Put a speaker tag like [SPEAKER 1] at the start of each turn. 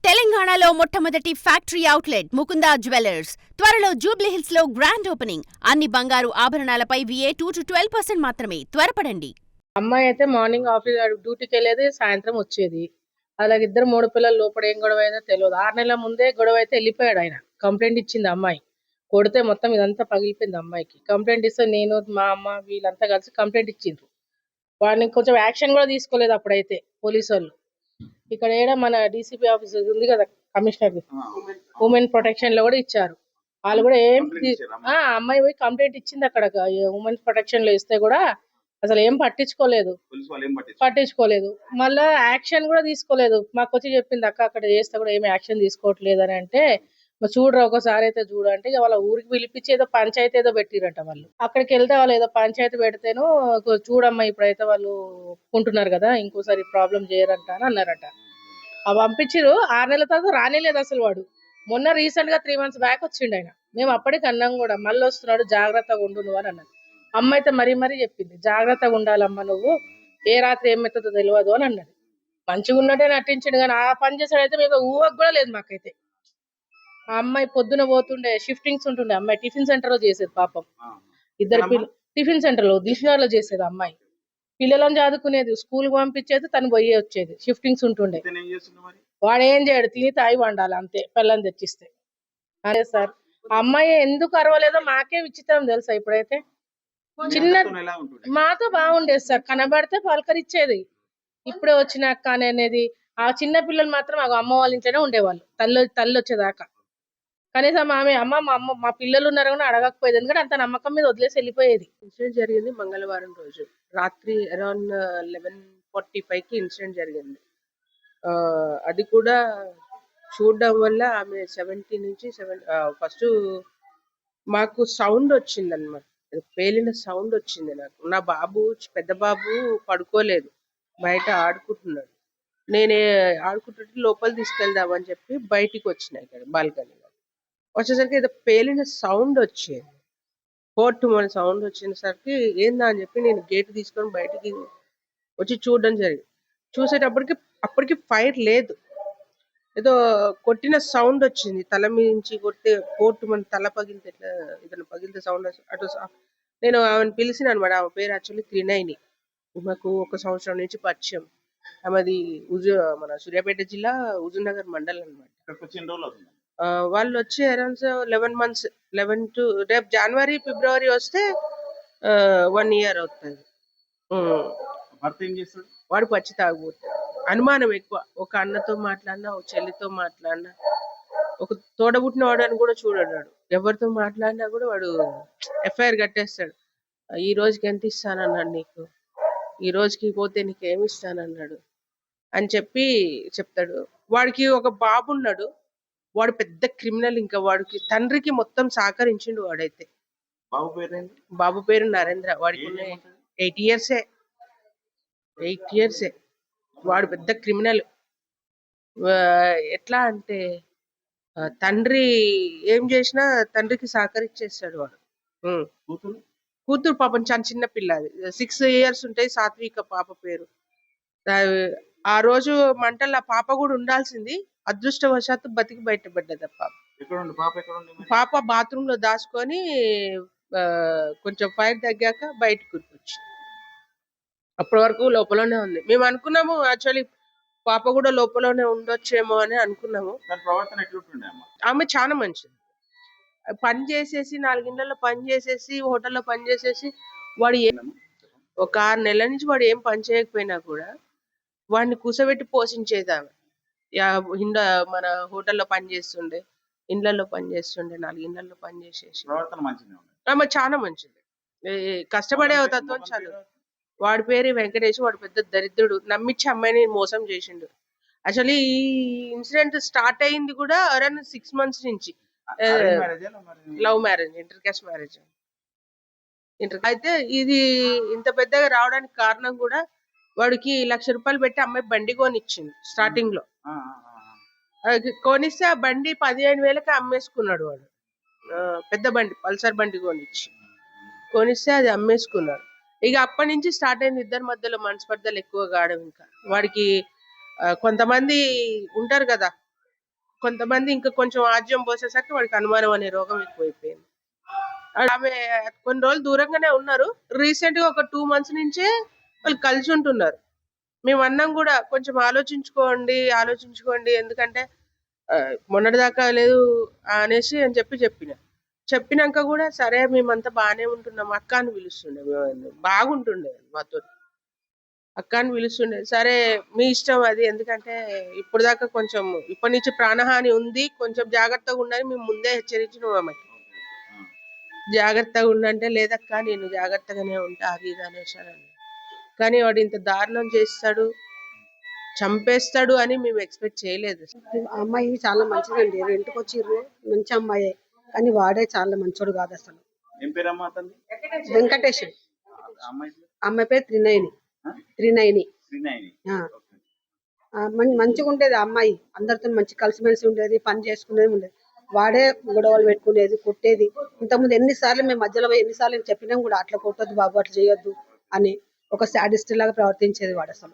[SPEAKER 1] తెలంగాణలో మొట్టమొదటి factory outlet Mukunda jewellers త్వరలో జూబ్లీహిల్స్ లో గ్రాండ్ ఓపెనింగ్. అన్ని బంగారు ఆభరణాలపై VA 2 to 12% మాత్రమే. త్వరపడండి.
[SPEAKER 2] అమ్మాయి అయితే మార్నింగ్ ఆఫీస్ డ్యూటీకి వెళ్ళేది, సాయంత్రం వచ్చేది. అలాగే ఇద్దరు మూడు పిల్లలు. లోపల ఏం గొడవ అయిందో తెలియదు. 6 నెలల ముందే గొడవ అయితే వెళ్ళిపోయాడు ఆయన. కంప్లైంట్ ఇచ్చింది అమ్మాయి. కొడితే మొత్తం ఇదంతా పగిలిపోయింది అమ్మాయికి. కంప్లైంట్ ఇస్తే నేను, మా అమ్మ వీళ్ళంతా కలిసి కంప్లైంట్ ఇచ్చిండ్రు. వాడిని కొంచెం యాక్షన్ కూడా తీసుకోలేదు అప్పుడైతే పోలీసు వాళ్ళు. ఇక్కడ ఏడ మన DCP ఆఫీస్ ఉంది కదా, కమిషనర్ ఉమెన్ ప్రొటెక్షన్ లో కూడా ఇచ్చారు. వాళ్ళు కూడా అమ్మాయి పోయి కంప్లైంట్ ఇచ్చింది అక్కడ ఉమెన్ ప్రొటెక్షన్ లో. ఇస్తే కూడా అసలు ఏం పట్టించుకోలేదు. మళ్ళా యాక్షన్ కూడా తీసుకోలేదు. మాకు వచ్చి చెప్పింది, అక్క అక్కడ చేస్తే కూడా ఏమి యాక్షన్ తీసుకోవట్లేదు అని. అంటే చూడరా ఒకసారి అయితే చూడంటే వాళ్ళ ఊరికి పిలిపించి ఏదో పంచాయతీ ఏదో పెట్టిరంట. వాళ్ళు అక్కడికి వెళ్తే వాళ్ళు ఏదో పంచాయతీ పెడితేను చూడమ్మా ఇప్పుడైతే వాళ్ళు ఒప్పుకుంటున్నారు కదా, ఇంకోసారి ప్రాబ్లం చేయరంట అని అన్నారట. అవి పంపించిరు. 6 నెలల తర్వాత రానేలేదు అసలు వాడు. మొన్న రీసెంట్ గా 3 months బ్యాక్ వచ్చిండు ఆయన. మేము అప్పటికి అన్నాం కూడా, మళ్ళీ వస్తున్నాడు జాగ్రత్తగా ఉండు నువ్వు అని అన్నది. అమ్మ అయితే మరీ చెప్పింది, జాగ్రత్తగా ఉండాలమ్మా నువ్వు, ఏ రాత్రి ఏమవుతుందో తెలియదు అని అన్నది. మంచిగా ఉన్నట్టే నటించిండు కానీ ఆ పని చేసాడైతే మేము ఊహకు కూడా లేదు మాకైతే. ఆ అమ్మాయి పొద్దున పోతుండే, షిఫ్టింగ్స్ ఉంటుండే. అమ్మాయి టిఫిన్ సెంటర్ లో చేసేది పాపం. ఇద్దరు టిఫిన్ సెంటర్ లో దిల్షుక్ లో చేసేది అమ్మాయి. పిల్లలను చదువుకునేది, స్కూల్ పంపించేది, తను పోయి వచ్చేది. షిఫ్టింగ్స్ ఉంటుండే. వాడు ఏం చేయడు, తిని తాగి వండాలి అంతే, పిల్లని తెచ్చిస్తే. అదే సార్, ఆ అమ్మాయి ఎందుకు అరవలేదో మాకే విచిత్రం తెలుసా. ఇప్పుడైతే చిన్న మాతో బాగుండేది సార్, కనబడితే పలకరిచ్చేది. ఇప్పుడే వచ్చినాక అనేది. ఆ చిన్న పిల్లలు మాత్రం అమ్మ వాళ్ళ ఇంట్లోనే ఉండేవాళ్ళు, తల్లి వచ్చేదాకా. కనీసం ఆమె మా పిల్లలు ఉన్నారు కానీ అడగకపోయేది, ఎందుకంటే అంత నమ్మకం మీద వదిలేసి వెళ్ళిపోయేది.
[SPEAKER 3] ఇన్సిడెంట్ జరిగింది మంగళవారం రోజు రాత్రి అరౌండ్ 11:45కి ఇన్సిడెంట్ జరిగింది. అది కూడా చూడడం వల్ల ఆమె 70 నుంచి ఫస్ట్ మాకు సౌండ్ వచ్చింది అనమాట. పేలిన సౌండ్ వచ్చింది నాకు. నా బాబు, పెద్ద బాబు పడుకోలేదు, బయట ఆడుకుంటున్నాడు. నేనే ఆడుకుంటుంటే లోపల తీసుకెళ్దామని చెప్పి బయటికి వచ్చిన ఇక్కడ బాల్కనీలో. వచ్చేసరికి ఏదో పేలిన సౌండ్ వచ్చేది. మన సౌండ్ వచ్చేసరికి ఏందా అని చెప్పి నేను గేట్ తీసుకొని బయటికి వచ్చి చూడడం జరిగింది. అప్పటికి ఫైర్ లేదు, ఏదో కొట్టిన సౌండ్ వచ్చింది. తల నుంచి కొడితే మన తల పగిలితే ఎట్లా ఏదైనా పగిలితే సౌండ్ అటు. నేను ఆమెను పిలిచిన అనమాట. ఆమె పేరు యాక్చువల్లీ త్రినయని. మాకు 1 సంవత్సరం నుంచి పరిచయం. ఆమెది మన సూర్యాపేట జిల్లా హుజూర్నగర్ మండలం అనమాట. వాళ్ళు వచ్చి అరౌండ్ 11 months, 11 to రేపు జనవరి ఫిబ్రవరి వస్తే 1 year అవుతుంది. వాడు పచ్చి తాగుబోతాడు. అనుమానం ఎక్కువ. ఒక అన్నతో మాట్లాడినా, ఒక చెల్లితో మాట్లాడినా, ఒక తోడబుట్టిన వాడు అని కూడా చూడడు. ఎవరితో మాట్లాడినా కూడా వాడు FIR కట్టేస్తాడు. ఈ రోజుకి ఎంత ఇస్తానన్నాడు నీకు, ఈ రోజుకి పోతే నీకేమి ఇస్తానన్నాడు అని చెప్పి చెప్తాడు. వాడికి ఒక బాబు ఉన్నాడు, వాడు పెద్ద క్రిమినల్. ఇంకా వాడికి తండ్రికి మొత్తం సహకరించిండు వాడైతే. బాబు పేరు నరేంద్ర. వాడికి 8 years. వాడు పెద్ద క్రిమినల్. ఎట్లా అంటే తండ్రి ఏం చేసినా తండ్రికి సహకరించేస్తాడు వాడు. కూతురు పాపం చిన్న పిల్ల, 6 years ఉంటాయి. సాత్విక పాప పేరు. ఆ రోజు మంటల్లో ఆ పాప కూడా ఉండాల్సింది. అదృష్టవశాత్తు బతికి బయటపడ్డది పాప బాత్రూమ్ లో దాచుకొని కొంచెం ఫైర్ తగ్గాక బయటకు వచ్చి, అప్పటి వరకు లోపలనే ఉంది. మేము అనుకున్నాము యాక్చువల్లీ పాప కూడా లోపలనే ఉండొచ్చేమో అని అనుకున్నాము. ఆమె చాలా మంచిది. పని చేసేసి 4 ఇళ్లలో పని చేసేసి, హోటల్లో పని చేసేసి, వాడు ఒక 6 నెలల నుంచి వాడు ఏం పని చేయకపోయినా కూడా వాడిని కూసబెట్టి పోషించేది ఆమె. మన హోటల్లో పని చేస్తుండే, ఇండ్లలో పని చేస్తుండే, 4 ఇళ్లలో పని చేసేసి. ఆమె చాలా మంచిది. కష్టపడే తత్వం చాలు. వాడి పేరు వెంకటేష్. వాడు పెద్ద దరిద్రుడు. నమ్మించి అమ్మాయిని మోసం చేసిండు. యాక్చువల్లీ ఈ ఇన్సిడెంట్ స్టార్ట్ అయింది కూడా అరౌండ్ 6 months నుంచి. Love marriage, inter caste marriage. అయితే ఇది ఇంత పెద్దగా రావడానికి కారణం కూడా వాడికి 1,00,000 రూపాయలు పెట్టి అమ్మాయి బండి కొనిచ్చింది స్టార్టింగ్ లో. కొనిస్తే ఆ బండి 15,000కి అమ్మేసుకున్నాడు వాడు. పెద్ద బండి, పల్సర్ బండి కొనిస్తే అది అమ్మేసుకున్నాడు. ఇక అప్పటి నుంచి స్టార్ట్ అయింది ఇద్దరి మధ్యలో మనస్పర్ధలు ఎక్కువ కావడం. ఇంకా వాడికి కొంతమంది ఉంటారు కదా, కొంతమంది ఇంకా కొంచెం ఆజ్యం పోసేసరికి వాడికి అనుమానం అనే రోగం ఎక్కువైపోయింది. ఆమె కొన్ని రోజులు దూరంగానే ఉన్నారు. రీసెంట్ గా ఒక 2 months నుంచే వాళ్ళు కలిసి ఉంటున్నారు. మేము అన్నాం కూడా కొంచెం ఆలోచించుకోండి ఎందుకంటే మొన్నటిదాకా లేదు అనేసి అని చెప్పినాక కూడా సరే మేమంతా బాగానే ఉంటున్నాం అక్క అని పిలుస్తుండే. బాగుంటుండే మాతో అక్క అని పిలుస్తుండే. సరే మీ ఇష్టం అది, ఎందుకంటే ఇప్పుడు దాకా కొంచెం ఇప్పటి నుంచి ప్రాణహాని ఉంది, కొంచెం జాగ్రత్తగా ఉండని మేము ముందే హెచ్చరించినాం ఆమెకి. జాగ్రత్తగా ఉండంటే లేదక్క నేను జాగ్రత్తగానే ఉంటా అది ఇది అనేసాను. కానీ వాడు ఇంత దారుణం చేస్తాడు, చంపేస్తాడు అని మేము ఎక్స్పెక్ట్ చేయలేదు.
[SPEAKER 4] ఆ అమ్మాయి చాలా మంచిదండి. రెంట్కి వచ్చిర్రు, మంచి అమ్మాయే. కానీ వాడే చాలా మంచోడు కాదు అసలు.
[SPEAKER 5] ఏం పేరమ్మా అతనిది?
[SPEAKER 4] వెంకటేష్.
[SPEAKER 5] అమ్మాయి పేరు?
[SPEAKER 4] అమ్మాయి పేరు త్రినయని.
[SPEAKER 5] శ్రీనయని.
[SPEAKER 4] ఆ. మంచిగా ఉండేది ఆ అమ్మాయి. అందరితో మంచి కలిసిమెలిసి ఉండేది, పని చేసుకునేది ఉండేది. వాడే గొడవలు పెట్టుకునేది, కొట్టేది. ఇంతకుముందు ఎన్నిసార్లు మేము మధ్యలో ఎన్నిసార్లు చెప్పినాం కూడా అట్లా కొట్టొద్దు బాబు, అట్లా చేయొద్దు అని. ఒక శాడిస్ట్ లాగా ప్రవర్తించేది వాడు అసలు.